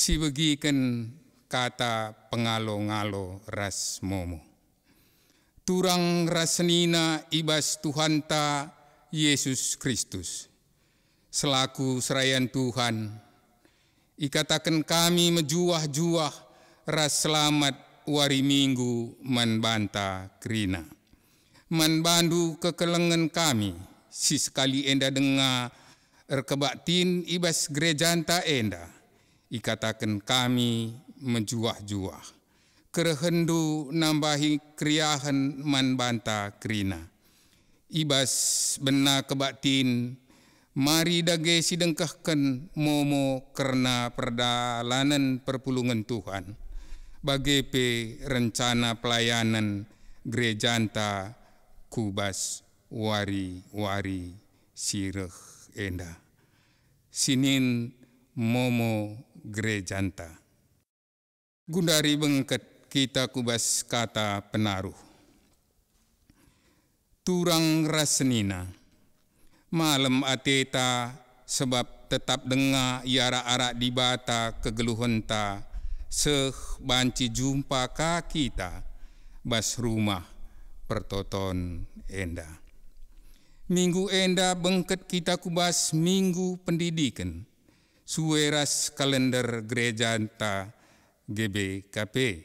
si begiken kata pengalo-ngalo ras momo. Turang rasenina ibas Tuhanta Yesus Kristus. Selaku serayan Tuhan, ikatakan kami mejuah-juah ras selamat wari minggu manbanta krina. Manbandu kekelengan kami, si sekali enda dengar erkebaktin ibas gerejanta enda. Ikatakan kami menjuah-juah. Kerehendu nambahi kriahan manbanta krina. Ibas bena kebaktin, mari dage sidengkahkan momo karena perdalanan perpulungan Tuhan. Bagepe rencana pelayanan gerejanta kubas wari-wari sireh enda. Sinin momo gerejanta. Gundari bengket kita kubas kata penaruh. Turang rasenina. Malam ateta sebab tetap dengar iara-ara di bata kegeluhenta. Seh banci jumpa ka kita. Bas rumah pertoton enda. Minggu enda bengket kita kubas minggu pendidikan. Suweras kalender gerejanta GBKP.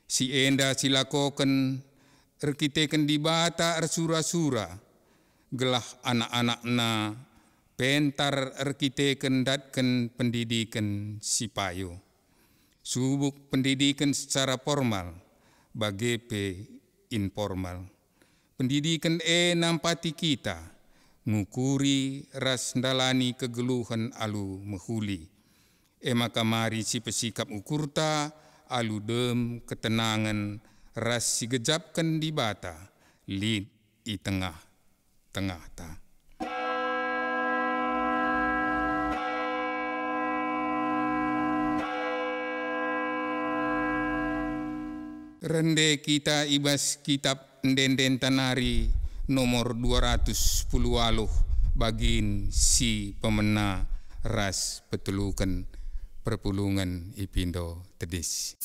Si enda silakokan erkiteken di bata ersura-sura. Gelah anak-anakna pentar erkiteken datken pendidikan si payo. Subuk pendidikan secara formal, bagepe informal. Pendidikan nampati kita, ngukuri ras ndalani kegeluhan alu mehuli. Maka mari si pesikap ukurta, alu dem ketenangan, ras si gejapkan di bata, lid i tengah ta. Rende kita ibas kitab Ndenden Tanari nomor 210 bagin si pemena ras petulukan perpulungan Ipindo Tedis.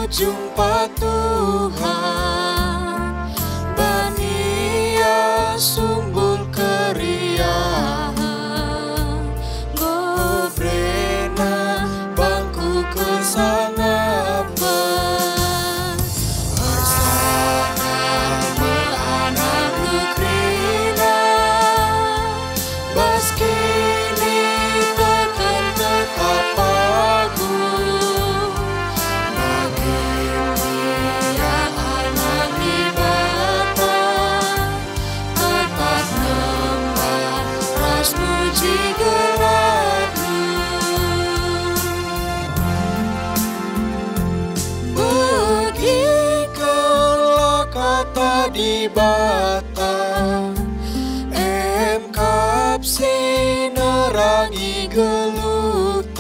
Jumpa Tuhan, bania sumbul keriahan, ngobrena bangku kesanapan, bersama anak nukrina, baskini takkan tetap pagu. Di bata kap sinerangi gelutan,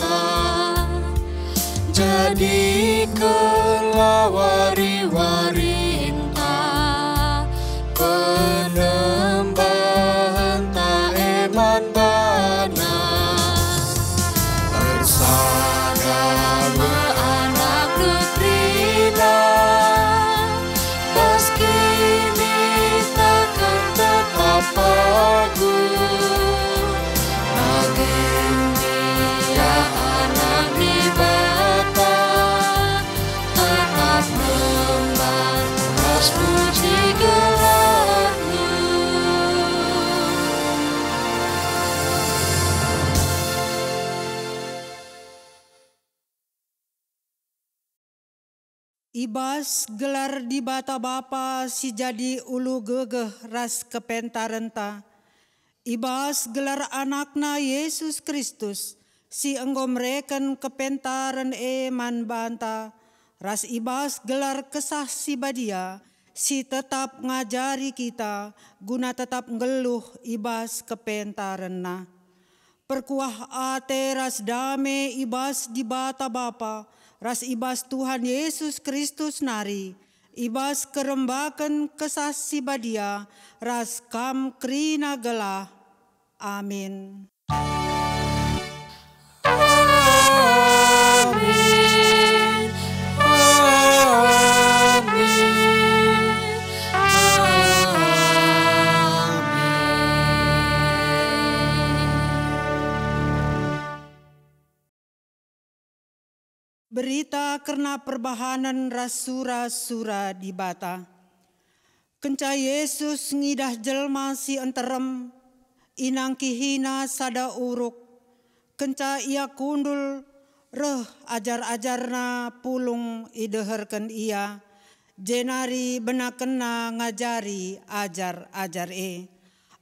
jadi kelawari-warinta penembahan ta eman bana ersana anak nutrina baskini takkan tetap pagu. Naging dia anak di bata tetap membar ras puji gelarmu. Ibas gelar di bata bapa si jadi ulu gegeh ras kepentarenta. Ibas gelar anakna Yesus Kristus si enggo mereken kepentaran man banta ras ibas gelar kesah si badia, si tetap ngajari kita, guna tetap ngeluh ibas kepentarenna. Perkuah ate ras dame ibas di bata Bapa, ras ibas Tuhan Yesus Kristus nari, ibas kerembakan kesah si badia, ras kam krina gelah. Amin. Berita karena perbahanan rasura-sura di bata. Kenca Yesus ngidah jelma si enterem, inang kihina sada uruk. Kenca ia kundul, reh ajar-ajarna pulung ideherken ia. Jenari benakena ngajari ajar-ajar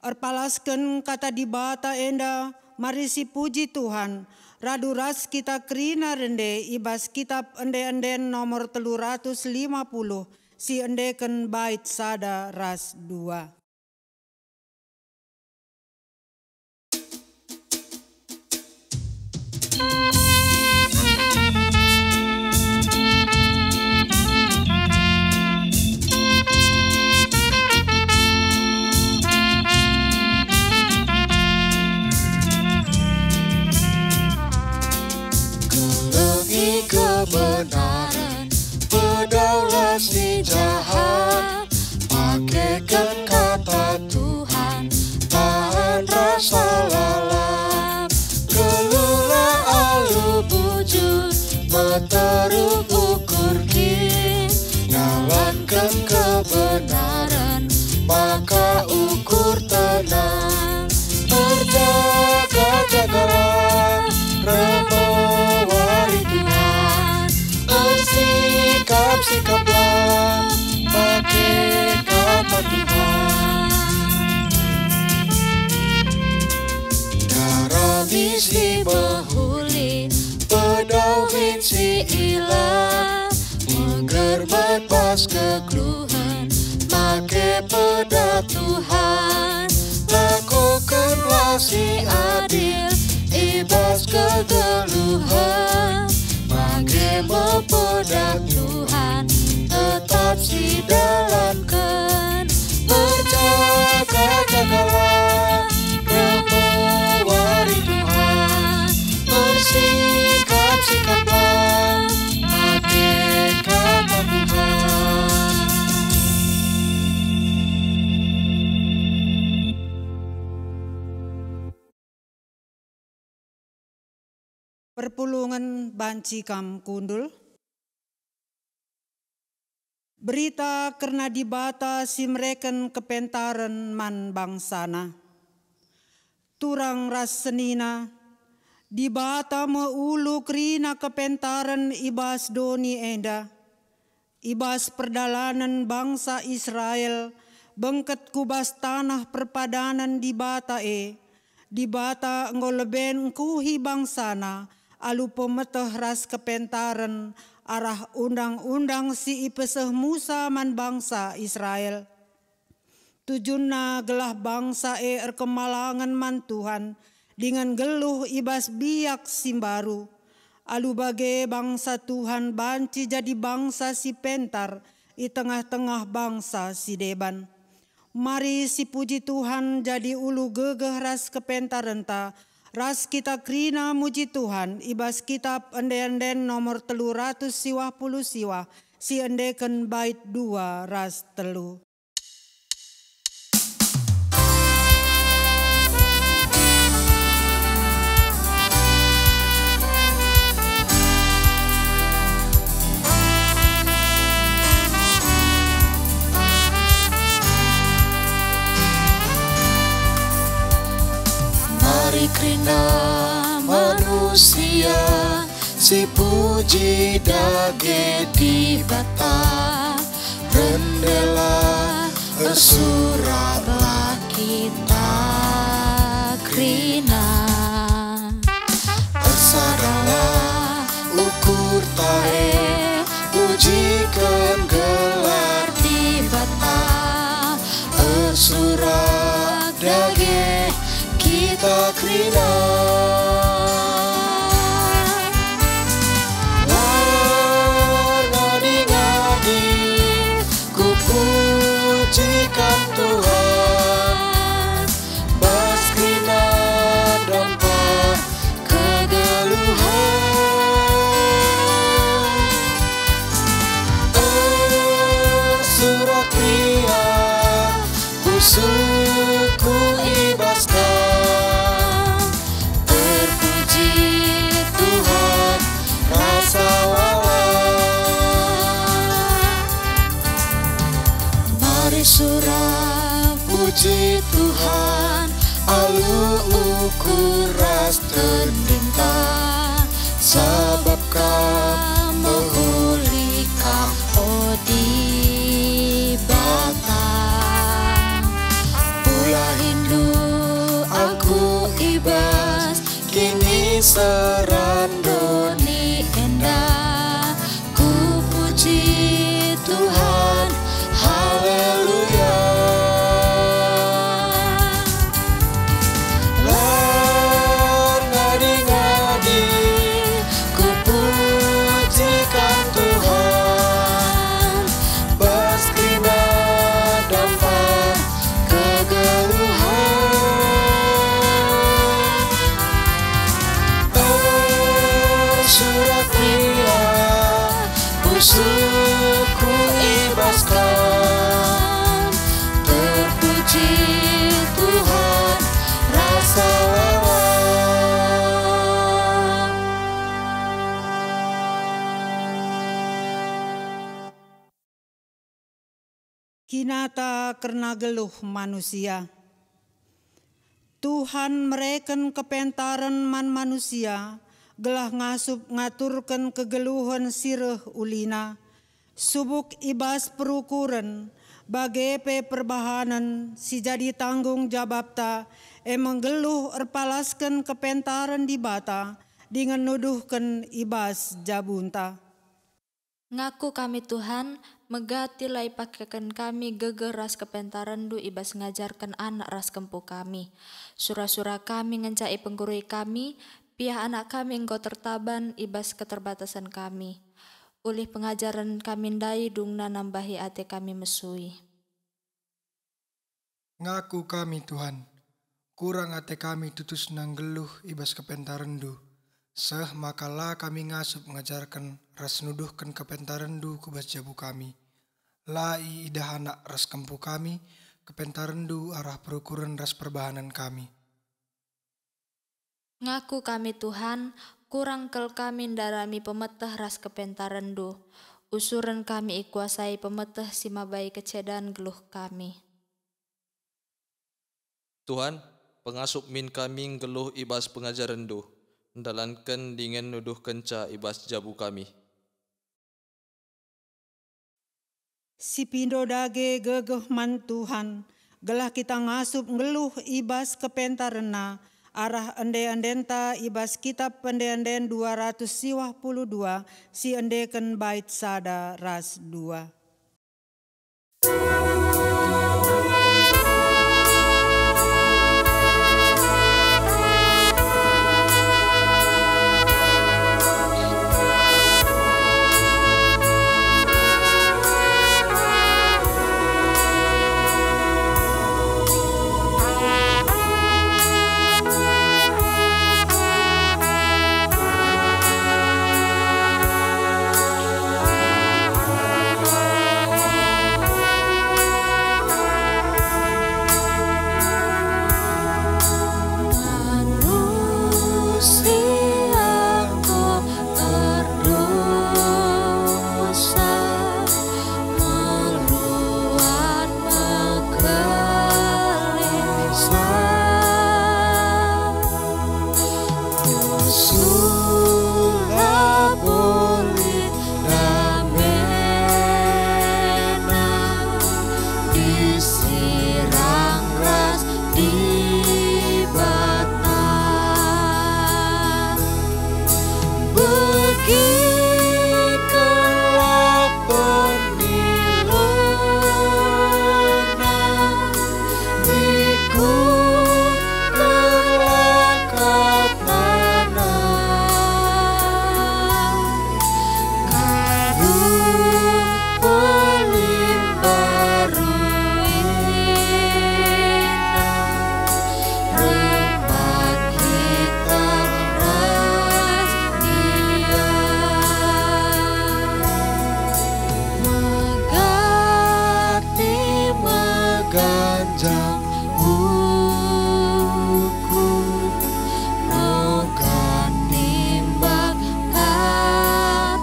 Erpalasken kata di bata enda, mari si puji Tuhan. Radu ras kita krina rende ibas kitab ende-enden nomor 350 si endeken bait sada ras 2. Kebenaran berdaulat si jahat, pakaikan kata Tuhan, tahan rasa lalap. Kelula alu bujur, meterup ukur kin, jalankan kebenaran, maka ukur tenang. Berjaga-jagalah, remewari Tuhan, bersikap-sikaplah, pakai kata Tuhan. Darabis di behuli, pedawin si ilah, menggerbat pas kekluhan, make peda Tuhan. Lakukanlah si adil, ibas kegeluhan, make mempeda Tuhan, tetap si dalamkan. Berjaga-jagalah, remewari Tuhan, bersikap-sikaplah, make kata Tuhan. Perpulungan banci kam kundul. Berita karena di bata si mereken kepentaren man bangsana. Turang ras senina, di bata meulu krina kepentaren ibas doni enda. Ibas perdalanan bangsa Israel, bengket kubas tanah perpadanan di bata di bata ngoleben kuhi bangsana, alu pemeteh ras kepentaren arah undang-undang si ipeseh Musa man bangsa Israel. Tujunna gelah bangsa erkemalangan man Tuhan, dengan geluh ibas biak simbaru. Alu bage bangsa Tuhan banci jadi bangsa si pentar, i tengah-tengah bangsa si deban. Mari si puji Tuhan jadi ulu gegeh ras kepentarenta, ras kita krina muji Tuhan, ibas kitab ende-enden nomor 350 siwah, si endeken bait 2 ras 3. Mari krina manusia, si puji dage di bata, rendela bersuratlah kita krina. Bersadalah ukur tae, pujikan gelar di bata, surat dage kita krina. Ngadi-ngadi ku pujikan Tuhan, baskrina dampa kegeluhan. Surat pria suku ibaskan, terpuji Tuhan rasa walau. Mari surah puji Tuhan, alu ukur ras terdinta, sabab kau menghulika odi bata. Hindu aku ibas, kini serandoni endah, ku puji Tuhan, haleluya. Lan ngadi-ngadi ku pujikan Tuhan, baskrina dampa suku ibaskan, terpuji Tuhan rasa lawan. Kinata karena geluh manusia, Tuhan mereken kepentaran man manusia, gelah ngasup ngaturkan kegeluhan sireh ulina, subuk ibas perukuran, bagepe perbahanan, si jadi tanggung jawabta, menggeluh erpalaskan kepentaran di bata, dengan nuduhkan ibas jabunta. Ngaku kami Tuhan, megati lai pakaikan kami gegeras kepentaran du ibas ngajarkan anak ras kempu kami. Surah-surah kami ngencai penggurui kami, pihak anak kami engkau tertaban ibas keterbatasan kami. Ulih pengajaran kami dai dungna nambahi ate kami mesui. Ngaku kami Tuhan, kurang ate kami tutus nanggeluh ibas kepentarendu. Seh makalah kami ngasup ngajarkan ras nuduhkan kepentarendu kubas jabu kami. Lai idah anak ras kempu kami, kepentarendu arah perukuran ras perbahanan kami. Ngaku kami Tuhan, kurang kel kami darami pemeteh ras kepentarendu. Usuran kami ikuasai pemeteh simabai kecedan geluh kami. Tuhan, pengasup min kami geluh ibas pengajarendu, ndalankan dengan nuduh kenca ibas jabu kami. Si pindo dage gegeh man Tuhan, gelah kita ngasup ngeluh ibas kepentarena, arah ende-endenta ibas kitab ende-enden 252 si endeken bait sada ras 2. jang hukum rogan nimbang katana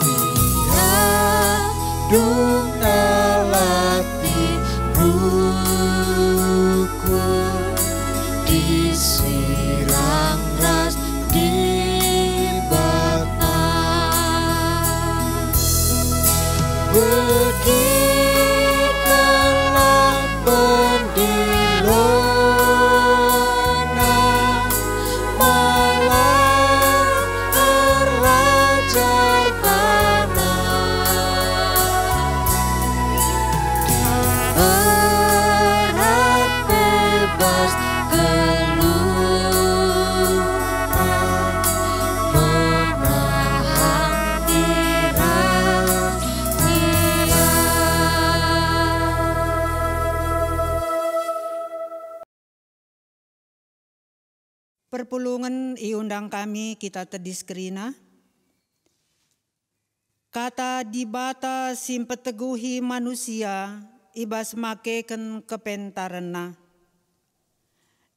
biar dung nalati rukun disirang ras di begikanlah pendilona malah terlajar tanah diharap bebas keluar menahan tirai. Perpulungan iundang kami kita tediskrina. Kata dibata simpeteguhi manusia ibas makeken kepentarena.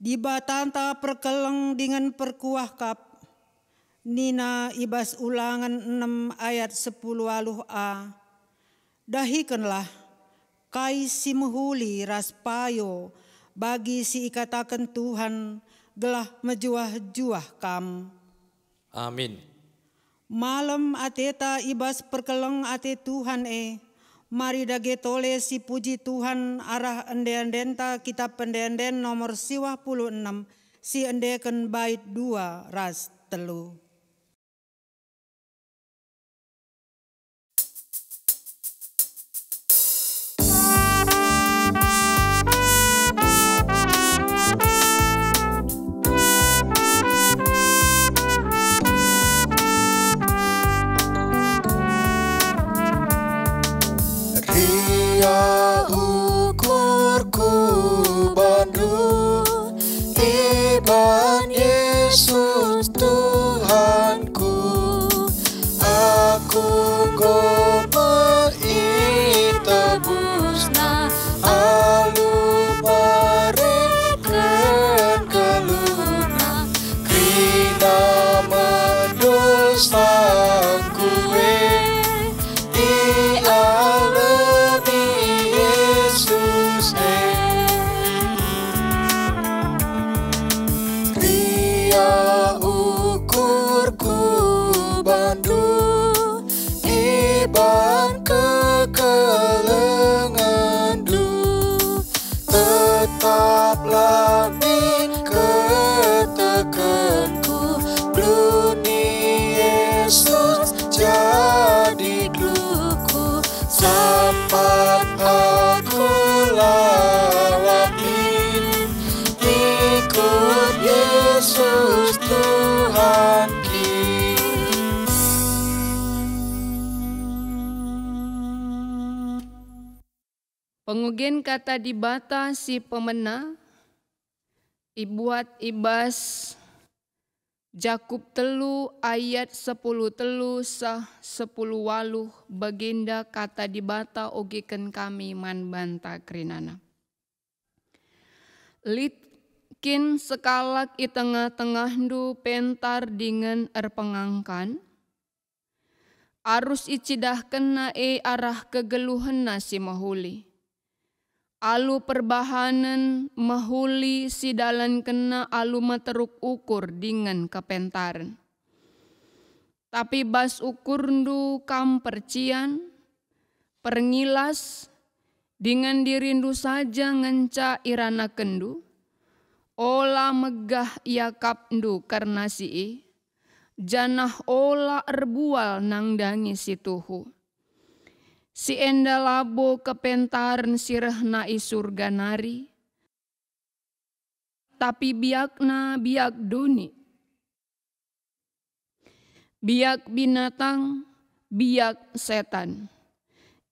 Dibatanta perkeleng dengan perkuah kap. Nina ibas ulangan 6 ayat 10a. Dahikanlah kai si mehuli raspayo bagi si ikatakan Tuhan gelah mejuah-juah kam. Amin. Malam ateta ibas perkeleng ate Tuhan mari dage tole si puji Tuhan arah ende-endenta kitab pendenden nomor 56 si endeken bait 2 ras 3. Ria ukurku bandu iban Yesus Tuhanku aku gomer itebusna alu mereken keluna krina mendosaku tetaplah min ketekenku bluni Yesus jadi duku sampai aku lawatin ikut Yesus Tuhan Pengugen kata dibata si pemena, ibuat ibas Jakub 3 ayat 10 telu sah 10 waluh baginda kata dibata ogiken kami man banta krinana. Litkin sekalak i tengah-tengah du pentar dengan erpengangkan, arus icidah kena arah kegeluhan si mahuli. Alu perbahanan mahuli si dalan kena alu materuk ukur dengan kepentaran. Tapi bas ukur ndu kam percian, perngilas, dengan dirindu saja ngenca irana kendu, ola megah yakap ndu karena si janah ola erbual nangdangi si tuhu. Si enda labo kepentaran sirehna i surga nari, tapi biakna biak duni. Biak binatang, biak setan.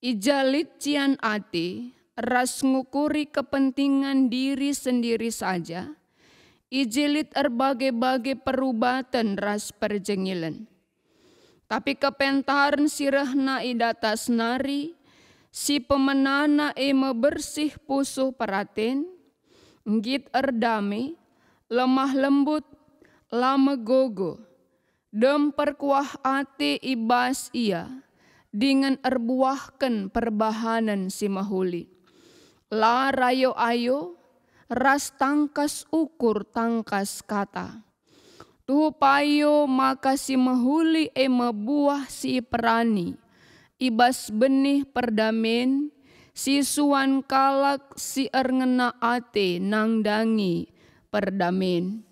Ijalit cian ati, ras ngukuri kepentingan diri sendiri saja, ijilit erbagai-bagai perubatan ras perjengilan. Tapi kepentaran sirehna idatas nari, Si pemenana ema bersih pusuh peraten, ngit erdame, lemah lembut, lama gogo, dem perkuah ate ibas ia, dengan erbuahkan perbahanan si mahuli. La rayo ayo, ras tangkas ukur tangkas kata. Tu payo maka si mahuli ema buah si perani, ibas benih perdamen, si suan kalak si erngena ate nangdangi perdamen.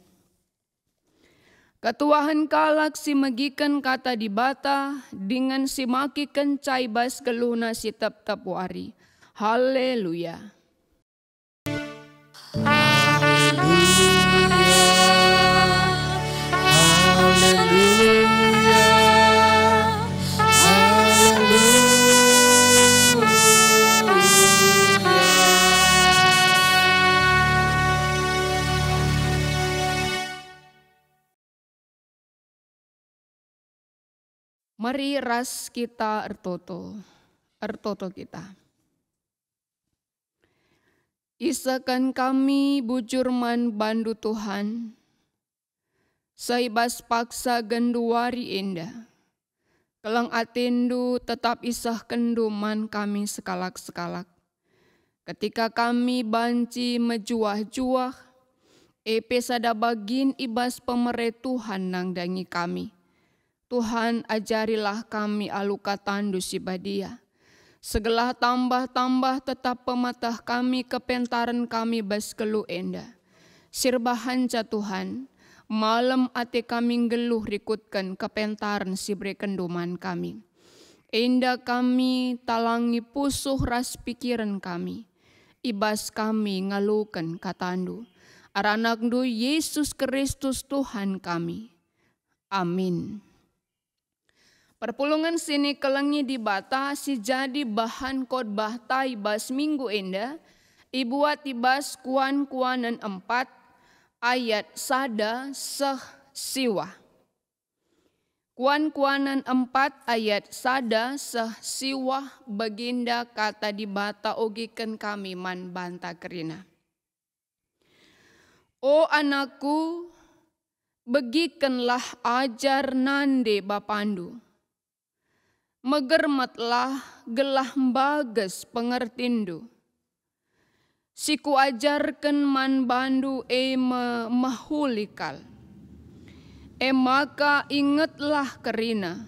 Ketuahan kalak si magikan kata di bata, dengan si maki kencai bas geluna si tep-tep wari. Haleluya. Mari ras kita ertoto kita. Isakan kami bujurman bandu Tuhan, saibas paksa genduari indah. Kelang atendu tetap isah kenduman kami sekalak-sekalak. Ketika kami banci mejuah-juah, epe sada bagin ibas pemere Tuhan nang dangi kami. Tuhan ajarilah kami aluka tandu si badia. Segelah tambah-tambah tetap pematah kami kepentaran kami bas kelu enda. Sirbahan ca Tuhan, malam ate kami geluh rikutkan kepentaran si brekenduman kami. Enda kami talangi pusuh ras pikiran kami. Ibas kami ngalukan katandu. Aranakdu Yesus Kristus Tuhan kami. Amin. Perpulungan sini kelengi di bata si jadi bahan khotbah taibas minggu enda, ibuat ibas kuan-kuanan 4 ayat sada seh siwa. Kuan-kuanan 4 ayat sada seh siwa baginda kata di bata ogiken kami man banta kerina. O anakku, begikenlah ajar nande bapandu. Megermatlah gelah bages pengertindu. Siku ajarkan man bandu mahulikal. Maka ingatlah kerina.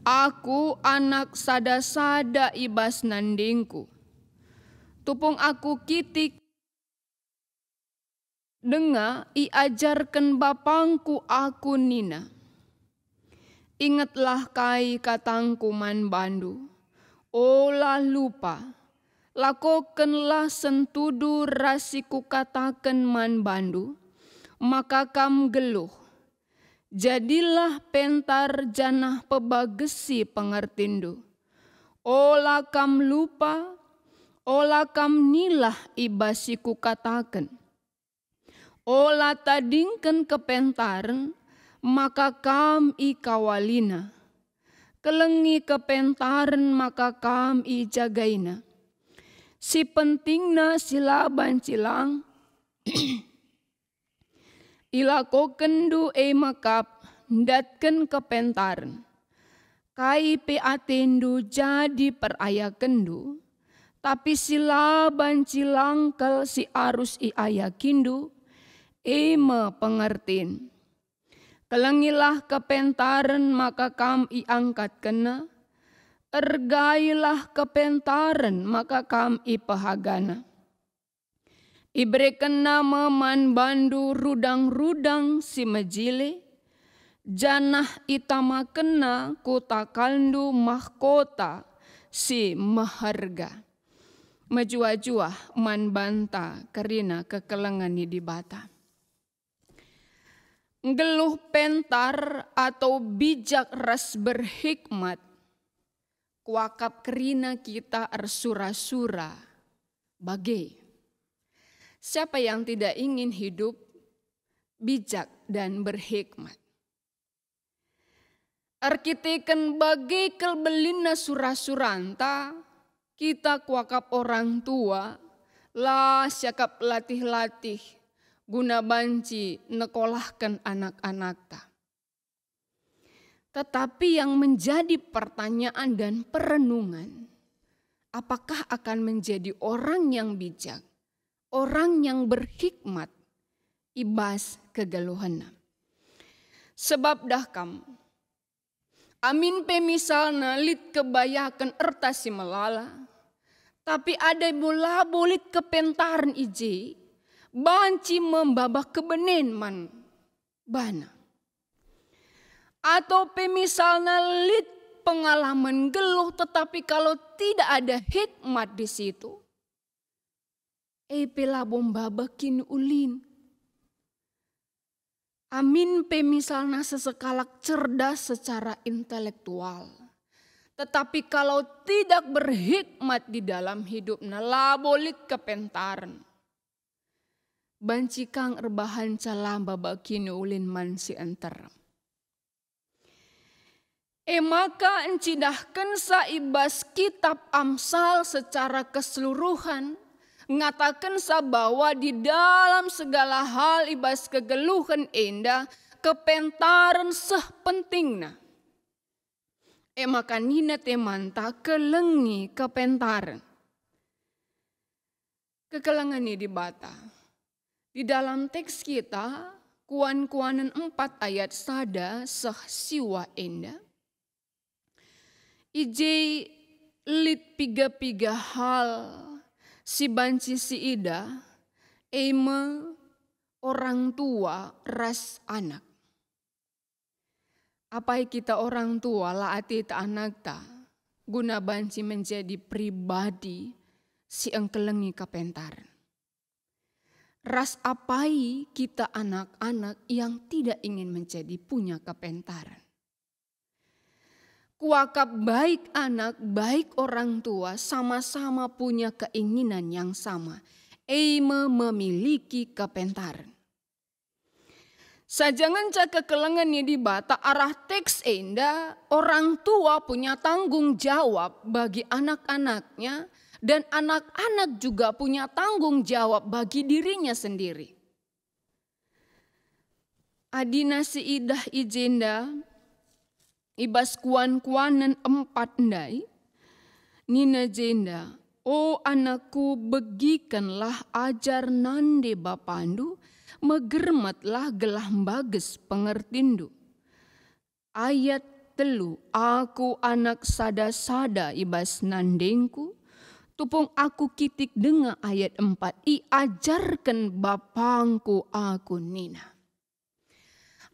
Aku anak sada-sada ibas nandingku. Tupung aku kitik. Denga iajarkan bapangku aku nina. Ingatlah kai katangku man bandu, olah lupa, lakokenlah sentudu rasiku katakan man bandu, maka kam geluh. Jadilah pentar janah pebagesi pengertindu, olah kam lupa, olah kam nilah ibasiku katakan, olah tadingken kepentaran, maka kam i kawalina, kelengi kepentaran maka kam i jagaina. Si pentingna sila bancilang, ilako kendu makap datken kepentaran. Kai pe atendu jadi peraya kendu, tapi sila bancilang kel si arus i aya kindu, pengertin. Kelengilah kepentaran maka kam iangkat kena, ergailah kepentaran maka kam ipahagana. Ibreken nama man bandu rudang-rudang si majile, janah itama kena kutakaldu mahkota si maharga. Majua-jua man banta karina kekelengan di bata. Geluh pentar atau bijak ras berhikmat, kuakap kerina kita ersura-sura bagai. Siapa yang tidak ingin hidup bijak dan berhikmat? Arkiteken bagai kelbelina surah-suranta, kita kuakap orang tua, lah syakap latih-latih, guna banci nekolahkan anak-anak ta. Tetapi yang menjadi pertanyaan dan perenungan, apakah akan menjadi orang yang bijak, orang yang berhikmat, ibas kegeluhana. Sebab dah kam, amin pe misalna lit kebayakan ertasi melala, tapi ada bola bolit kepentaran ije, banci membabak kebenen man bana. Atau pe misalna lit pengalaman geluh, tetapi kalau tidak ada hikmat di situ, pela bombabakin ulin. Amin pe misalnya sesekalak cerdas secara intelektual, tetapi kalau tidak berhikmat di dalam hidupnya, labolit kepentaran. Banci kang erbahan calam babakin ulin man si enter. Maka encidahkan saibas kitab Amsal secara keseluruhan, ngatakan bahwa di dalam segala hal ibas kegeluhan enda, kepentaran seh pentingna. Maka nina temanta kelengi kepentaran. Kekelengan ini dibata. Di dalam teks kita, Kuan-Kuanan 4 ayat sada seh siwa enda. Ije lit piga-piga hal si banci si ida, orang tua ras anak. Apa kita orang tua laati ta anak ta, guna banci menjadi pribadi si engkelengi kepentaran. Ras apai kita anak-anak yang tidak ingin menjadi punya kepentaran. Kuakap baik anak, baik orang tua sama-sama punya keinginan yang sama. Memiliki kepentaran. Sajangan cak kekelengannya di bata arah teks enda, orang tua punya tanggung jawab bagi anak-anaknya dan anak-anak juga punya tanggung jawab bagi dirinya sendiri. Adina si idah ijenda ibas Kuan-Kuanan 4 ndai, nina jenda, o anakku begikanlah ajar nande bapandu, megermatlah gelah bages pengertindu. Ayat 3, aku anak sada-sada ibas nandengku, tupung aku kitik denga ayat 4, ajarkan bapangku aku nina.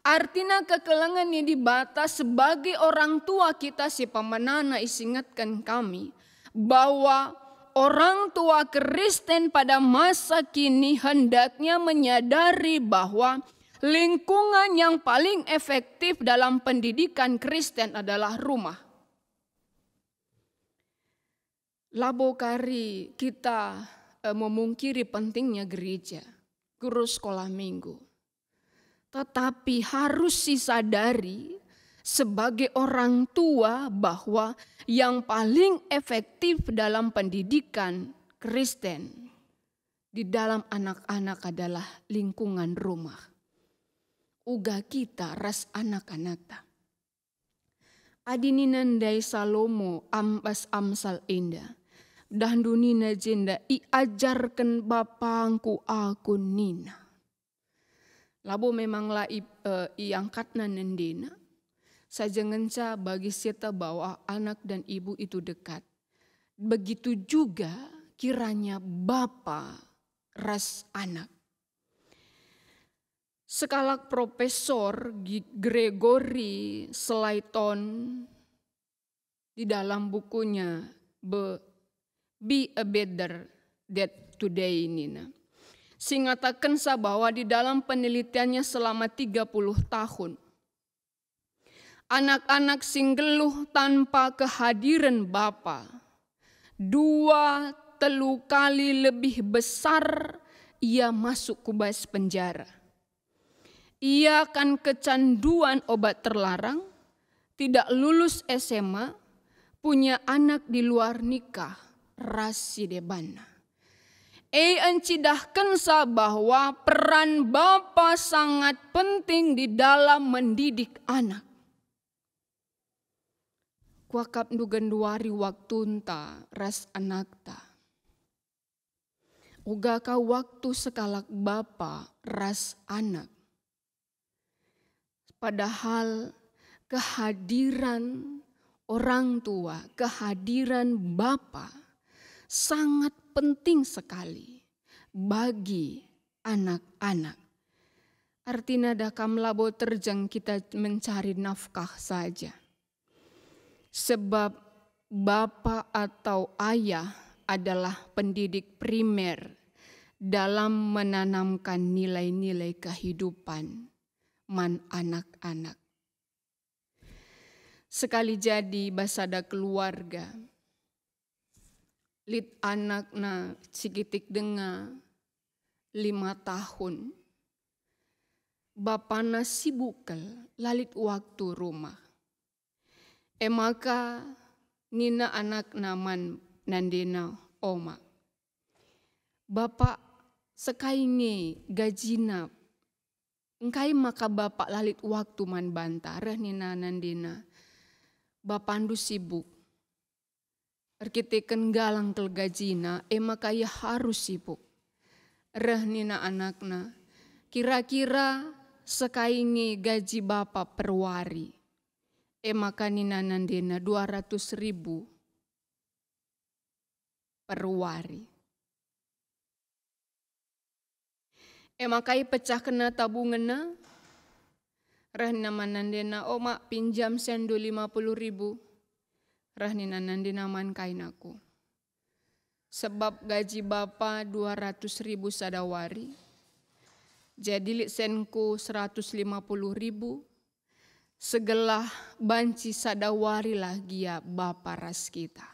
Artinya kekelengan yang dibata sebagai orang tua kita si pemenana isingatkan kami bahwa orang tua Kristen pada masa kini hendaknya menyadari bahwa lingkungan yang paling efektif dalam pendidikan Kristen adalah rumah. Labo kari kita memungkiri pentingnya gereja, guru sekolah minggu. Tetapi harus disadari sebagai orang tua bahwa yang paling efektif dalam pendidikan Kristen di dalam anak-anak adalah lingkungan rumah. Uga kita ras anak-anak ta. Adininandai Salomo ambas Amsal indah. Dahdunina jenda iajarkan bapangku aku nina. Labo memanglah iangkatna nendena. Sajanganca bagi kita bahwa anak dan ibu itu dekat. Begitu juga kiranya bapa ras anak. Sekalak Profesor Gregory Slayton di dalam bukunya Be a Better Dad Today ini. Singatakan bahwa di dalam penelitiannya selama 30 tahun, anak-anak singgeluh tanpa kehadiran bapa 2-3 kali lebih besar ia masuk kubas penjara. Ia akan kecanduan obat terlarang, tidak lulus SMA, punya anak di luar nikah, rasi debana. Encidahkan sa bahwa peran bapa sangat penting di dalam mendidik anak. Kuakap dugan duari waktu ta ras anak ta. Uga ka waktu sekalak bapa ras anak. Padahal kehadiran orang tua, kehadiran bapa sangat penting sekali bagi anak-anak. Artinya dakam labo terjang kita mencari nafkah saja. Sebab bapa atau ayah adalah pendidik primer dalam menanamkan nilai-nilai kehidupan man anak-anak. Sekali jadi basada keluarga, lit anak na sigitik denga 5 tahun, bapana sibukal lalit waktu rumah. Maka nina anak naman nandina oma. Bapak sekainge gajina, engkai maka bapak lalit waktu man bantarah nina nandina. Bapandu sibuk. Arkiteken galang kel gajina, maka ia harus sibuk. Reh nina anakna, kira-kira sekainge gaji bapak per wari. Maka nina nandina 200.000 per wari. Maka pecah kena tabungan na. Rahna manandena oma pinjam sendu 50.000. Rahna nandena man kain aku. Sebab gaji bapa 200.000 sadawari. Jadi lik senku 150.000. Segelah banci sadawari lah gia bapa ras kita.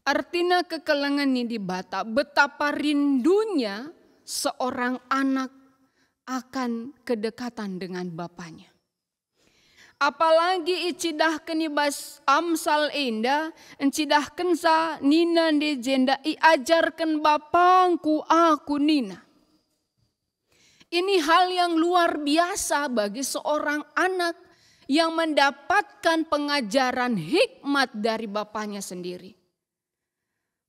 Artinya kekelengan ini di bata betapa rindunya seorang anak akan kedekatan dengan bapaknya. Apalagi icidah kenibas amsal indah, encidah kensa nina de jenda iajarkan bapangku aku nina. Ini hal yang luar biasa bagi seorang anak yang mendapatkan pengajaran hikmat dari bapaknya sendiri.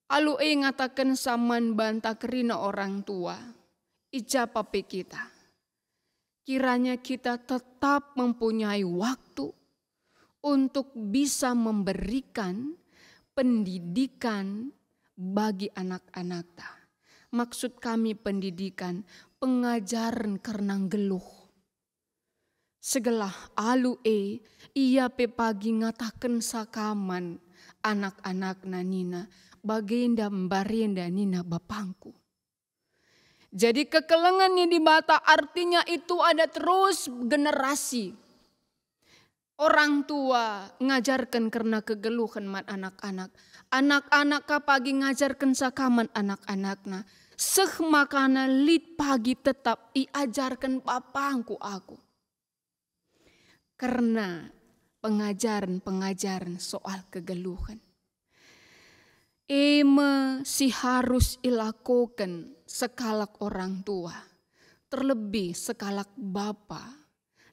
Alu ngatakan saman banta kerina orang tua, ijapape kita. Kiranya kita tetap mempunyai waktu untuk bisa memberikan pendidikan bagi anak-anak. Maksud kami pendidikan, pengajaran karena geluh. Segelah alu ia pe pagi ngatakan sakaman anak-anak nina bagenda mbarenda nina bapangku. Jadi kekelengannya di bata artinya itu ada terus generasi. Orang tua ngajarkan karena kegeluhan mat anak-anak. Anak-anak pagi ngajarkan sakaman anak-anakna. Seh makana lit pagi tetap iajarkan papangku aku. Karena pengajaran-pengajaran soal kegeluhan. Si harus ilakukan sekalak orang tua. Terlebih sekalak bapa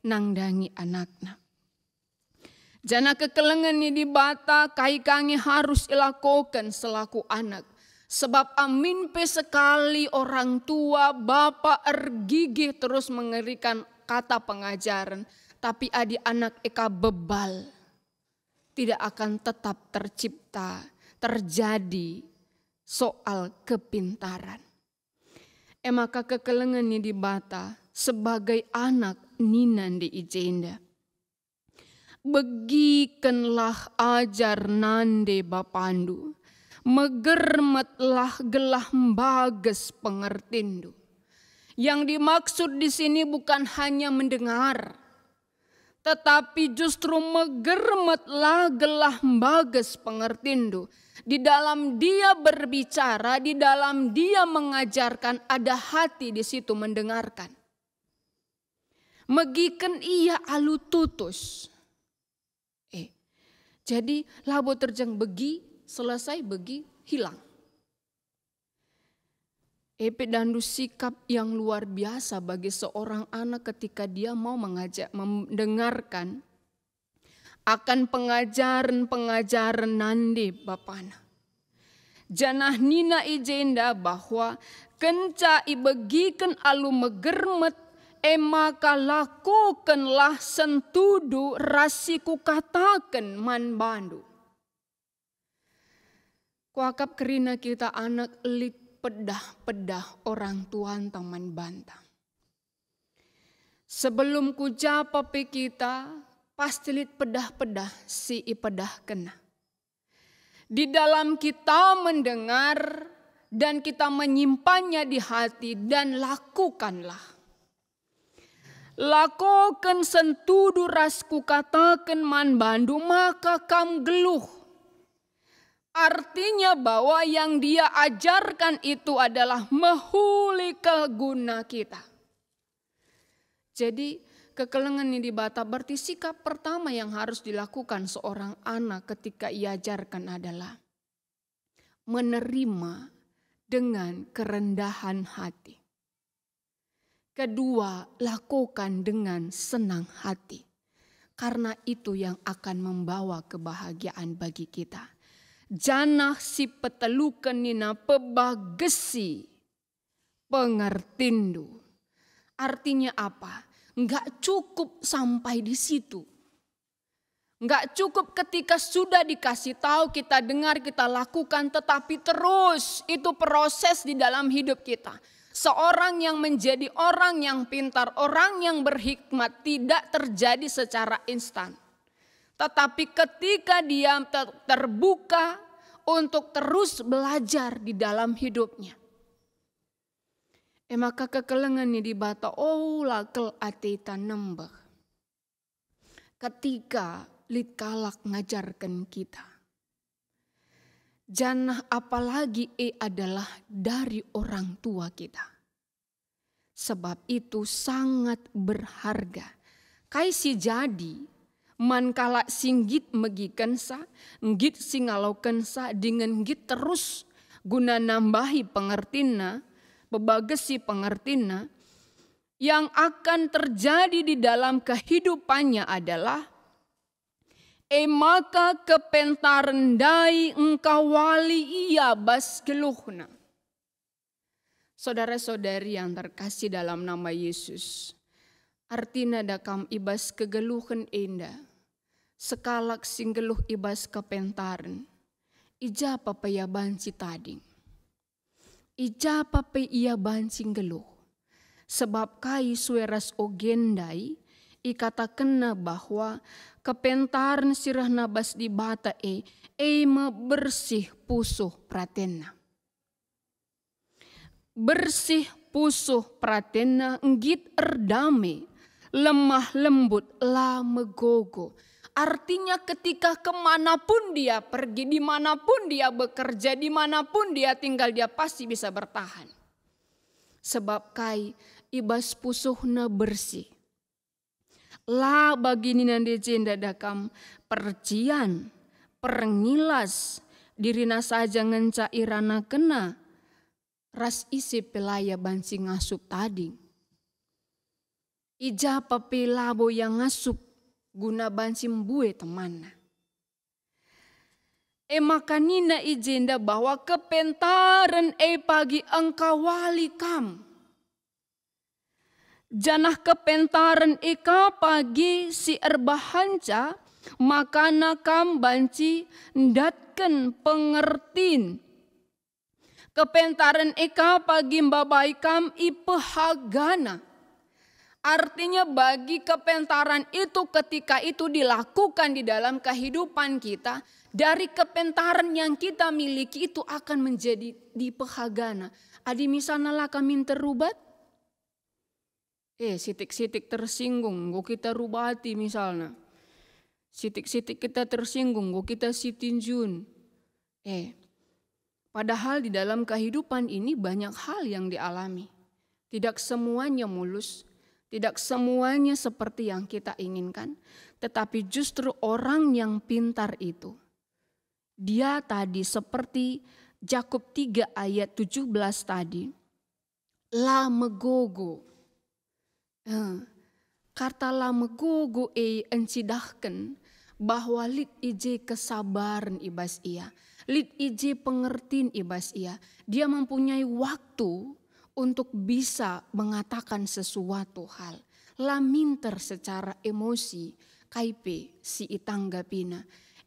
nangdangi anakna. Jana kekelengan di bata kaikangi harus ilakukan selaku anak. Sebab amin pe sekali orang tua bapa ergigih terus mengerikan kata pengajaran. Tapi adi anak eka bebal. Tidak akan tetap tercipta, terjadi soal kepintaran. Maka kekelengan di bata sebagai anak ninan di ijenda. Begikenlah ajar nande bapandu. Megermetlah gelah bages pengertindu. Yang dimaksud di sini bukan hanya mendengar, tetapi justru megermetlah gelah bages pengertindu. Di dalam dia berbicara, di dalam dia mengajarkan, ada hati di situ mendengarkan. Megiken ia alu tutus. Jadi labo terjang begi, selesai begi, hilang. Epedandu sikap yang luar biasa bagi seorang anak ketika dia mau mendengarkan akan pengajaran-pengajaran nande bapana. Janah nina ijenda bahwa kenca ibegikan alu megermet maka lakukanlah sentudu rasiku katakan man bandu. Kuakap kerina kita anak lit pedah-pedah orang tuan taman bantang. Sebelum ku japa pe kita, pasti lit pedah-pedah si ipedah kena. Di dalam kita mendengar dan kita menyimpannya di hati dan lakukanlah. Lakukan sentudu rasku katakan man bandu maka kam geluh. Artinya bahwa yang dia ajarkan itu adalah mehuli keguna kita. Jadi kekelengan ini dibata berarti sikap pertama yang harus dilakukan seorang anak ketika ia ajarkan adalah menerima dengan kerendahan hati. Kedua, lakukan dengan senang hati. Karena itu yang akan membawa kebahagiaan bagi kita. Janah si petelukan nina pebagesi pengertindu. Artinya apa? Enggak cukup sampai di situ. Enggak cukup ketika sudah dikasih tahu, kita dengar, kita lakukan, tetapi terus itu proses di dalam hidup kita. Seorang yang menjadi orang yang pintar, orang yang berhikmat tidak terjadi secara instan. Tetapi ketika dia terbuka untuk terus belajar di dalam hidupnya. Maka kekelengan ini dibata lakel atita nembah. Ketika lit kalak ngajarkan kita. Janah apalagi adalah dari orang tua kita. Sebab itu sangat berharga. Kaisi jadi man kala singgit megikensa, ngit singalaukensa dengan git terus guna nambahi pengertina, bebagesi pengertina, yang akan terjadi di dalam kehidupannya adalah maka kepentaran dai engkau wali ia bas geluhna. Saudara-saudari yang terkasih dalam nama Yesus, artina dakam ibas kegeluhan indah. Sekalak singgeluh ibas kepentaran. Ija papa ya banci tading. Ija papa ia banci geluh. Sebab kai sueras ogendai. Ikata kena bahwa kepentaran sirah nabas di bata bersih pusuh pratena. Bersih pusuh pratena nggit erdame. Lemah lembut la megogo. Artinya ketika kemanapun dia pergi, dimanapun dia bekerja, dimanapun dia tinggal, dia pasti bisa bertahan. Sebab kai ibas pusuhna bersih. La bagi ninande jenda dakam percian, perengilas, dirina saja ngenca irana kena, ras isi pelaya bansi ngasup tading. Ija papilabo yang ngasup, guna bansim bue temanna. Maka nina ijenda bahwa kepentaran pagi engkau wali kam. Janah kepentaran eka pagi si erbahanca makana kam banci ndatken pengertin. Kepentaran eka pagi mbabai kam ipehagana. Artinya bagi kepentaran itu ketika itu dilakukan di dalam kehidupan kita, dari kepentaran yang kita miliki itu akan menjadi dipehagana. Adi misalnya lah kami terubat, sitik-sitik tersinggung, gua kita rubati misalnya. Sitik-sitik kita tersinggung, gua kita sitinjun. Padahal di dalam kehidupan ini banyak hal yang dialami. Tidak semuanya mulus. Tidak semuanya seperti yang kita inginkan, tetapi justru orang yang pintar itu, dia tadi seperti Yakub 3 ayat 17 tadi. La megogo. Kata la megogo encidahkan bahwa lit ije kesabaran ibas ia. Lit ije pengertiin ibas ia. Dia mempunyai waktu untuk bisa mengatakan sesuatu hal. La minter secara emosi kaipe si itanggapina.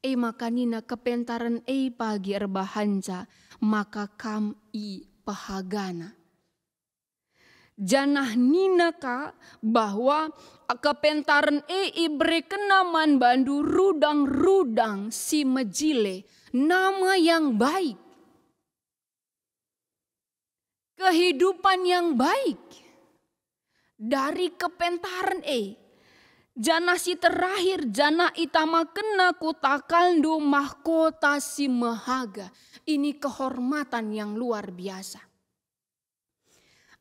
Makanina kepentaran pagi erbahanca maka kam i pahagana. Janah nina ka bahwa kepentaran ibrekenaman bandu rudang-rudang si mejile nama yang baik. Kehidupan yang baik dari kepentaran Jana si terakhir jana itama kena kutakaldu mahkota si mahaga. Ini kehormatan yang luar biasa.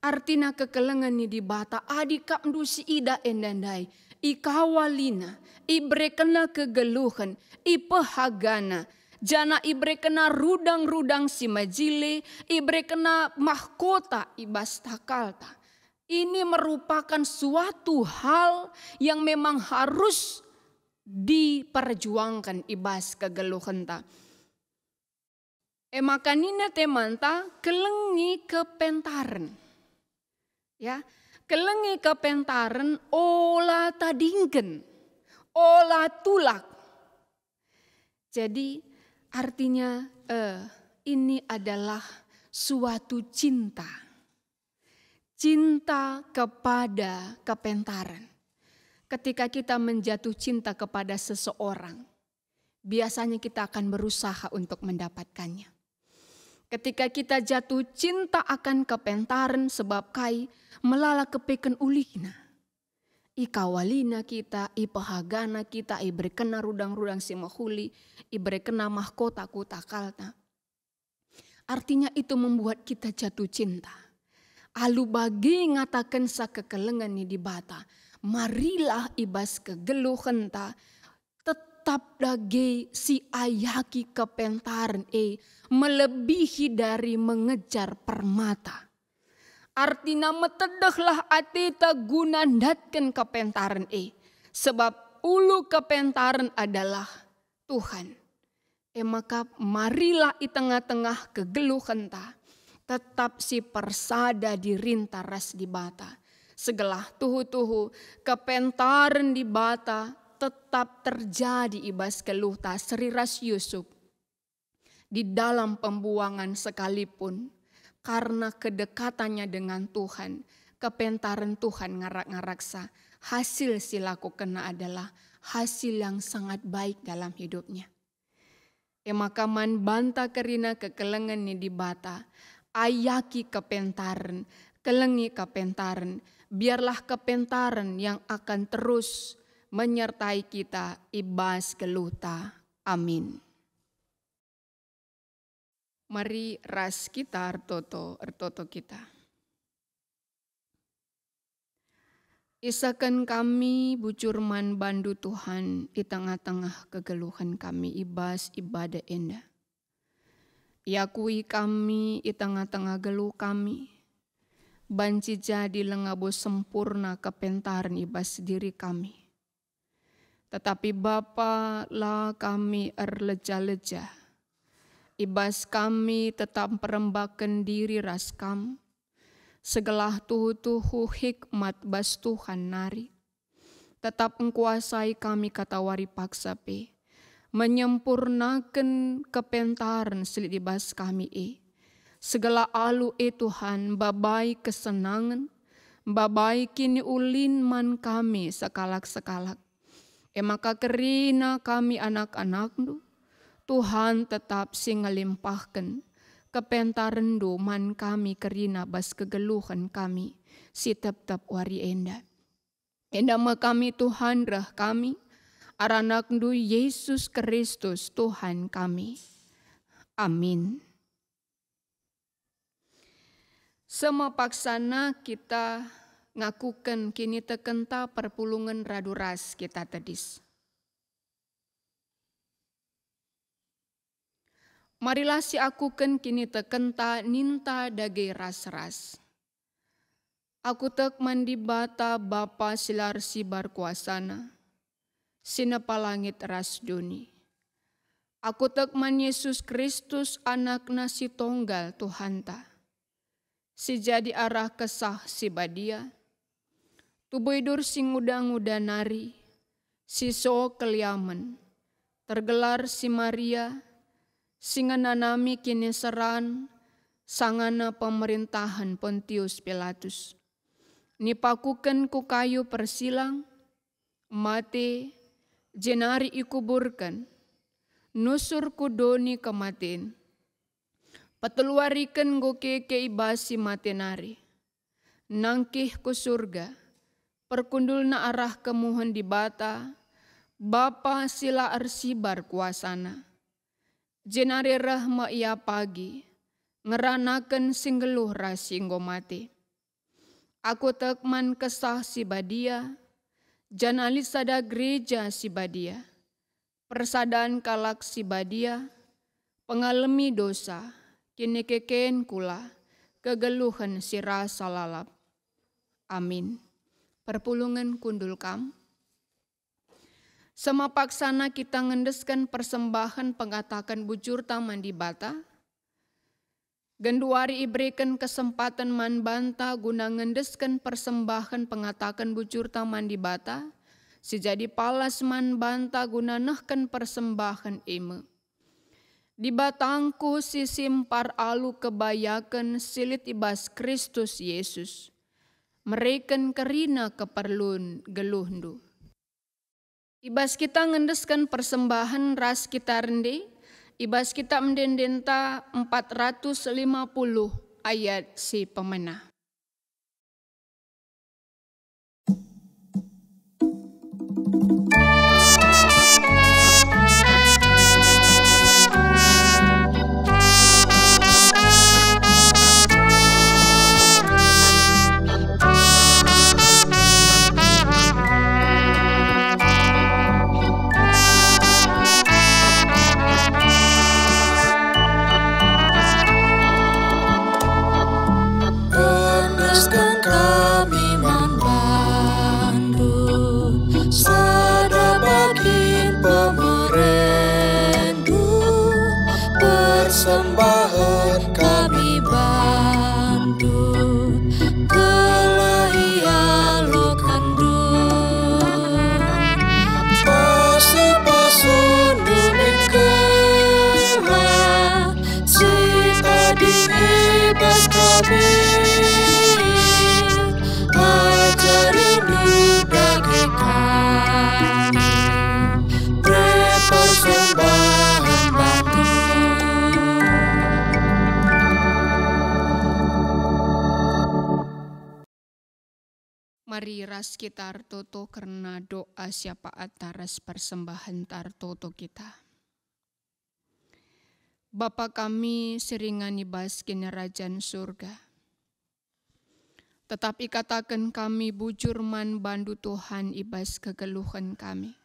Artina kekelengan ni di bata adikap ndu si ida endandai. Ikawalina, ibrekena kegeluhan, ipehagana. Jana ibrekena rudang-rudang si majile, ibrekena mahkota ibas takalta. Ini merupakan suatu hal yang memang harus diperjuangkan ibas kegeluhan ta. Makanina temanta kelengi kepentaran. Ya, kelengi kepentaran ola tadingken, ola tulak. Jadi artinya ini adalah suatu cinta. Cinta kepada kepentaran. Ketika kita menjatuh cinta kepada seseorang, biasanya kita akan berusaha untuk mendapatkannya. Ketika kita jatuh cinta akan kepentaran sebab kai melala kepeken ulihna. Ikawalina kita, ipahagana kita, ibrekena rudang-rudang si mahuli, ibrekena mahkota kutakalta. Artinya itu membuat kita jatuh cinta. Alu bagi ngatakan sa kekelengan ni di bata. Marilah ibas kegeluhan ta. Tetap dage si ayaki kepentaran melebihi dari mengejar permata. Artinya metedahlah atita gunandatkan kepentaran Sebab ulu kepentaran adalah Tuhan. Maka marilah i tengah-tengah kegeluhan ta. Tetap si persada dirinta ras di bata. Segelah tuhu-tuhu kepentaran di bata tetap terjadi ibas keluh ta Sri Ras Yusuf. Di dalam pembuangan sekalipun karena kedekatannya dengan Tuhan. Kepentaran Tuhan ngarak-ngaraksa. Hasil si lakukan adalah hasil yang sangat baik dalam hidupnya. Maka man banta kerina kekelengan ni di bata. Ayaki kepentaran, kelengi kepentaran, biarlah kepentaran yang akan terus menyertai kita ibas keluta. Amin. Mari ras kita ertoto kita. Isakan kami bucurman bandu Tuhan di tengah-tengah kegeluhan kami ibas ibadah endah. Yakui kami di tengah-tengah geluh kami. Banci jadi lengabo sempurna kepentaran ibas diri kami. Tetapi Bapa lah kami erleja-leja. Ibas kami tetap perembakan diri raskam. Segelah tuhu-tuhu hikmat bas Tuhan nari. Tetap engkuasai kami katawari paksa pe. Menyempurnakan kepentaran selit ibas kami Segala alu Tuhan babai kesenangan. Babai kini ulin man kami sekalak-sekalak. Maka kerina kami anak-anakmu. Tuhan tetap singalimpahkan. Kepentaran do man kami kerina bas kegeluhan kami. Si tetap wari enda. Enda ma kami Tuhan rah kami. Aranak du Yesus Kristus Tuhan kami. Amin. Semua paksana kita ngakukan kini tekenta perpulungan raduras kita tedis. Marilah si aku ken kini tekenta ninta dage ras-ras. Aku tek mandi bata Bapa silar sibar kuasana, sinapa langit ras duni. Aku tek man Yesus Kristus anak nasi tonggal Tuhanta. Si jadi arah kesah si badia. Tubuidur sing uda-nguda nari, si so keliamen. Tergelar si Maria, singananami kini seran, sangana pemerintahan Pontius Pilatus. Nipakuken ku kayu persilang, mati, jenari ikuburkan, nusur kudoni kematin. Pateluariken goke keibasi matenari, nangkih ku surga, perkundul na arah kemuhan di bata, Bapa sila arsibar kuasana. Jenari rahma ia pagi, ngeranaken singgeluh rasinggo mati. Aku tekman kesah si badia, janali sada gereja si badia, persadaan kalak si badia, pengalami dosa, kini kekeen kula, kegeluhan si rasa lalap. Amin. Perpulungan kundul kam. Semapaksana kita ngendeskan persembahan pengatakan bujur taman di bata, genduari iberikan kesempatan man banta guna ngendeskan persembahan pengatakan bujur taman di bata, si jadi palas man banta guna nehkan persembahan ime. Di batangku si simpar alu kebayakan silit ibas Kristus Yesus, mereken kerina keperluan geluhndu. Ibas kita ngendeskan persembahan ras kita rende, ibas kita mendendenta 450 ayat si pemenah. Persembahan kami bantu kelahia lokandu pasu-pasu numin kelah sita dibas kami ajarin dudage kami persembahan bantu. Mari ras kita artoto karena doa siapa ataras persembahan tartoto kita. Bapa kami seringan ibas kinerajan surga. Tetapi katakan kami bujur man bandu Tuhan ibas kegeluhan kami.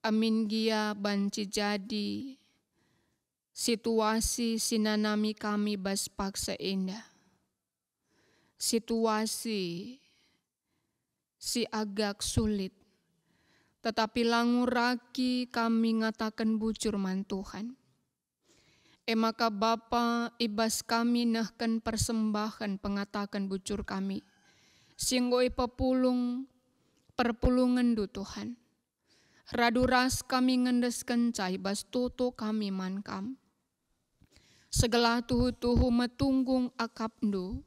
Amin gia banci jadi situasi sinanami kami bas paksa indah. Situasi si agak sulit, tetapi languraki kami ngatakan bujur man Tuhan. Maka Bapa ibas kami nahkan persembahan pengatakan bujur kami, singgoi perpulungan du Tuhan. Raduras kami ngendeskan cai bas tuto kami mankam. Segala tuhu-tuhu metunggung akapndu,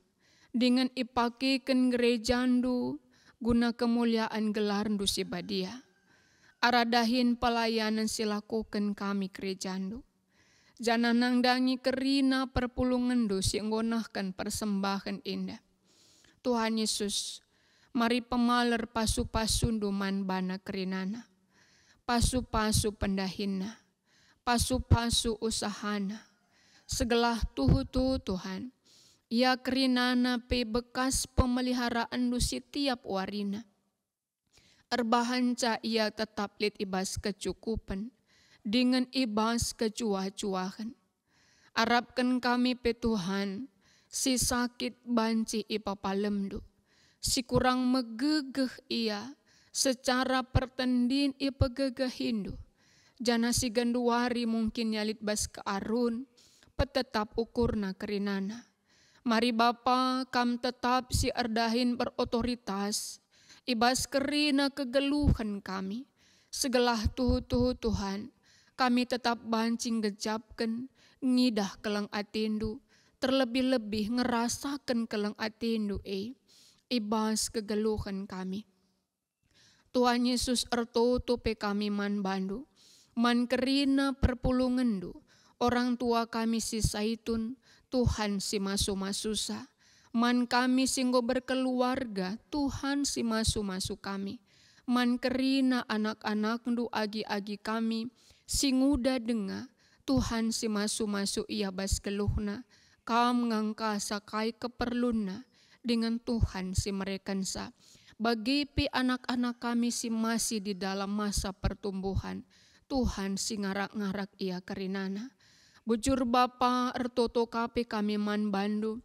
dengan ipakikan gerejandu guna kemuliaan gelarndu si badia. Aradahin pelayanan silakukan kami gerejandu. Jangan nangdangi kerina perpulungandu si ngonahkan persembahan indah. Tuhan Yesus, mari pemaler pasu-pasundu man bana kerinana. Pasu-pasu pendahina, pasu-pasu usahana. Segala tuhu-tuhu Tuhan. Ia kerinana pe bekas pemeliharaan du setiap warina. Erbahanca ia tetap lit ibas kecukupan. dengan ibas kecuah-cuahan. Arapkan kami pe Tuhan, si sakit banci ipapalemdu, si kurang megegeh ia, secara pertendin ipagegehindu. Jana si ganduari mungkin nyalit bas ke arun, petetap ukurna kerinana. Mari Bapa kam tetap si erdahin berotoritas, ibas kerina kegeluhan kami. Segelah tuhu Tuhan, kami tetap bancing gejapkan, ngidah keleng atindu, terlebih-lebih ngerasakan keleng atindu ibas kegeluhan kami. Tuhan Yesus ertoto pe kami man bandu, man kerina perpulungendu, orang tua kami si Saitun, Tuhan si masu-masusa, man kami singgo berkeluarga, Tuhan si masu-masu kami, man kerina anak-anak ndu agi-agi kami, singuda denga, Tuhan si masu-masu ia bas keluhna, kam ngangka sakai keperluna, dengan Tuhan si merekansa, bagi pi anak-anak kami si masih di dalam masa pertumbuhan, Tuhan si ngarak-ngarak ia kerinana. Bujur Bapa ertoto kape kami man bandu,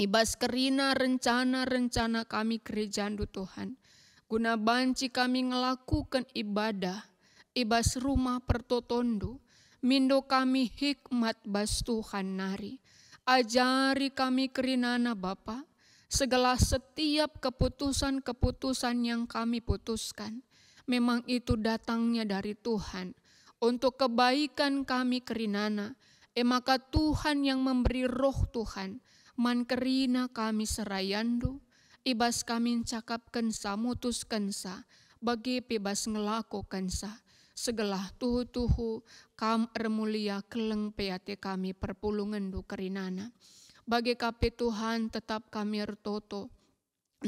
ibas kerina rencana-rencana kami gerejandu Tuhan. Guna banci kami ngelakukan ibadah, ibas rumah pertotondu, mindo kami hikmat bas Tuhan nari. Ajari kami kerinana Bapa, segala setiap keputusan-keputusan yang kami putuskan, memang itu datangnya dari Tuhan. Untuk kebaikan kami kerinana, maka Tuhan yang memberi roh Tuhan, man kerina kami serayandu, ibas kami cakapkan sa, mutuskan sa, bagi bebas ngelakukan sa, segelah tuhu-tuhu kam ermulia keleng peate kami perpulungan du kerinana. Bagi kape Tuhan tetap kami ertoto,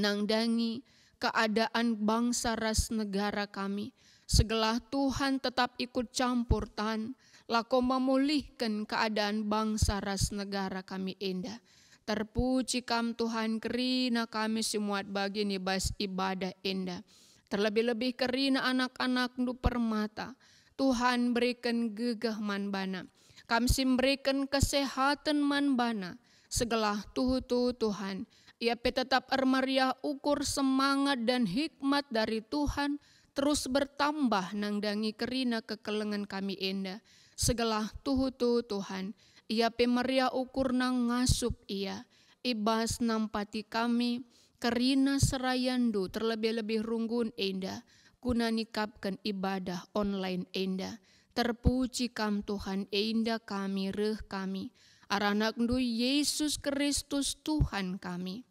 nangdangi keadaan bangsa ras negara kami, segelah Tuhan tetap ikut campur tan, lako memulihkan keadaan bangsa ras negara kami indah. Terpuji kam Tuhan kerina kami semua bagi nibas ibadah indah. Terlebih-lebih kerina anak-anak nu permata, Tuhan berikan gegah man bana. Kami berikan kesehatan man bana, segelah tuhu-tuhu Tuhan. Ia tetap ermariah ukur semangat dan hikmat dari Tuhan, terus bertambah nangdangi kerina kekelengan kami indah. Segelah tuhu-tuhu Tuhan, ia pemeria ukur nang ngasup ia, ibas nampati kami, kerina serayandu terlebih-lebih runggun indah, guna nikapkan ibadah online indah. Terpuji kam Tuhan indah kami reh kami, aranak ndu Yesus Kristus Tuhan kami.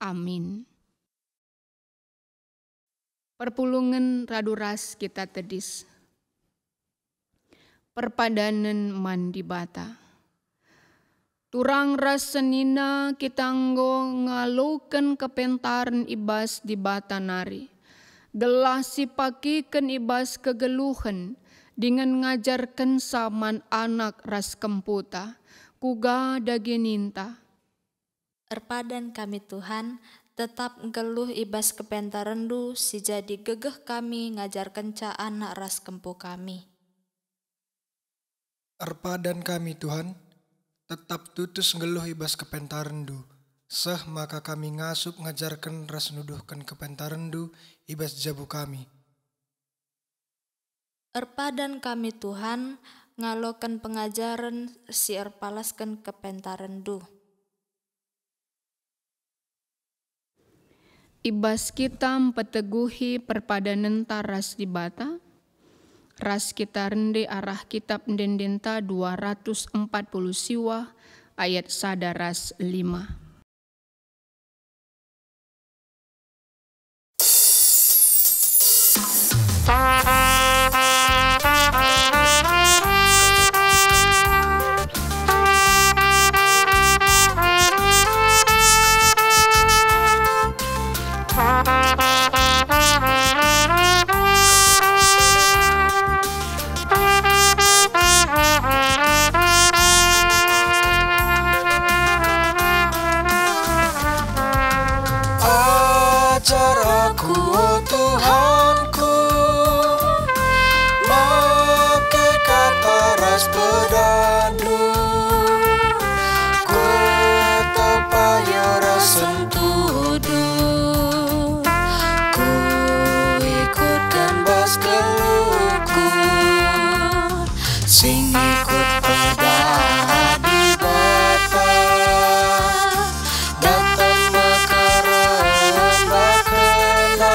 Amin. Perpulungan raduras kita tedis. Perpadanan mandi bata. Turang ras senina kita nggo ngalukan kepentaran ibas di bata nari. Gelah sipakikan ibas kegeluhan dengan ngajarkan saman anak ras kemputa. Kuga dagininta. Erpadan kami Tuhan, tetap geluh ibas kepentarendu si jadi gegeh kami ngajarkan ca anak ras kempu kami. Erpadan kami Tuhan, tetap tutus ngeluh ibas kepentarendu, seh maka kami ngasup ngajarkan ras nuduhkan kepentarendu ibas jabu kami. Erpadan kami Tuhan, ngalokan pengajaran si erpalaskan kepentarendu. Ibas kita mempeteguhi perpadanan taras di bata, ras kita rende arah kitab Ndendenta 240 siwa ayat sadaras 5. sing ikut pada di bata datang mekerem bakena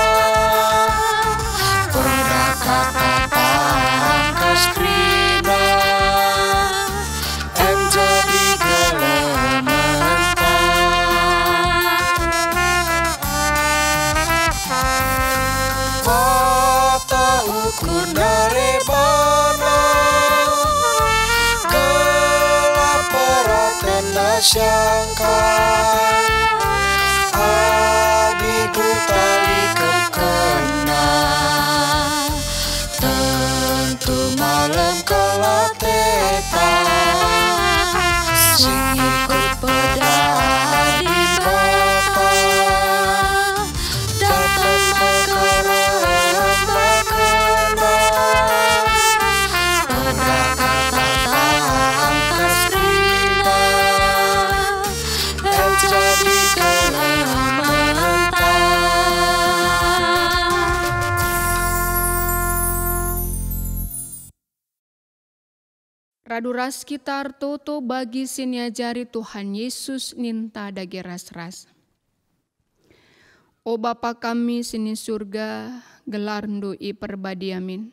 perdakata pangkas krina em jadi gelementan kata ukur dari bana gelap perhatian nasyangka abiku tali kekena tentu malam kelateta sing ikut pada di bata datang mekerem bakena perdakata angkas rina em jadi gelementan. Raduras kitar toto bagi siniajari Tuhan Yesus ninta dage ras-ras. O Bapa kami sini surga, gelarndu i perbadiamin.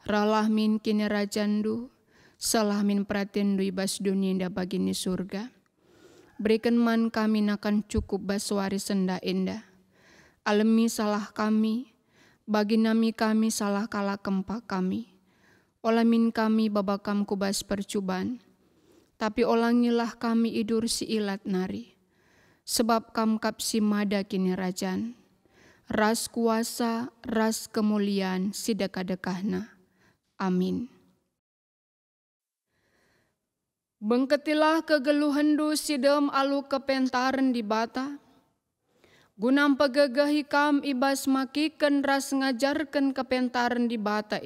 Ralah min kini rajandu, salah min pratendu ibas dunia indah bagini surga. Berikan man kami nakan cukup baswari senda indah. Alemi salah kami, bagi nami kami salah kalah kempa kami. Olamin kami babakam kubas percubaan, tapi olangilah kami idur si ilat nari. Sebab kam kap si mada kini rajan, ras kuasa, ras kemuliaan si dekah-dekahna. Amin. Bengketilah kegeluhendu sidem alu kepentaren di bata, gunam pegegahi kam ibas makiken ras ngajarken kepentaren di bata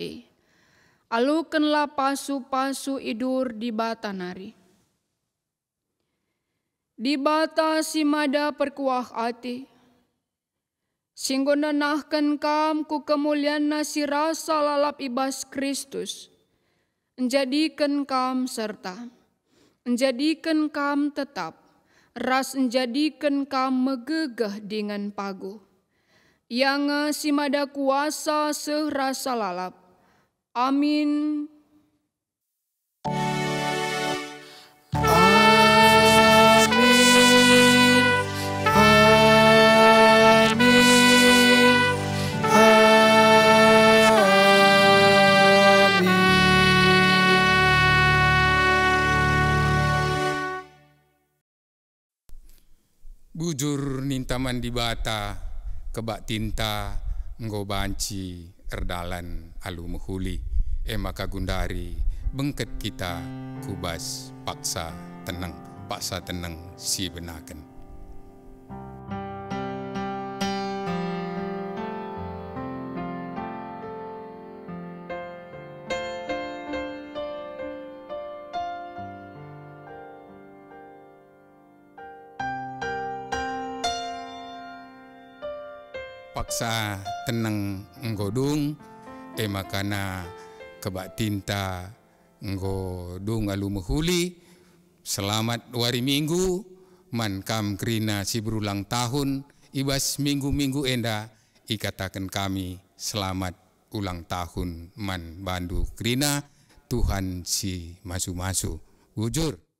alukenlah pasu-pasu idur di bata nari. Di bata si mada perkuah ati, singgo nanahken kam ku kemuliaan nasi rasa lalap ibas Kristus, menjadikan kam serta, menjadikan kam tetap, ras menjadikan kam megegah dengan pagu. Yang si mada kuasa serasa lalap. Amin. Amin. Amin. Amin. Bujur nintaman di bata kebak tinta nggo banci erdalan alu mehuli maka gundari bengket kita kubas paksa tenang si benaken. Paksa tenang nggodung makana kebak tinta nggodung alu mehuli. Selamat wari minggu man kam kerina si berulang tahun ibas minggu-minggu enda ikatakan kami selamat ulang tahun man bandu kerina Tuhan si masu-masu. Bujur.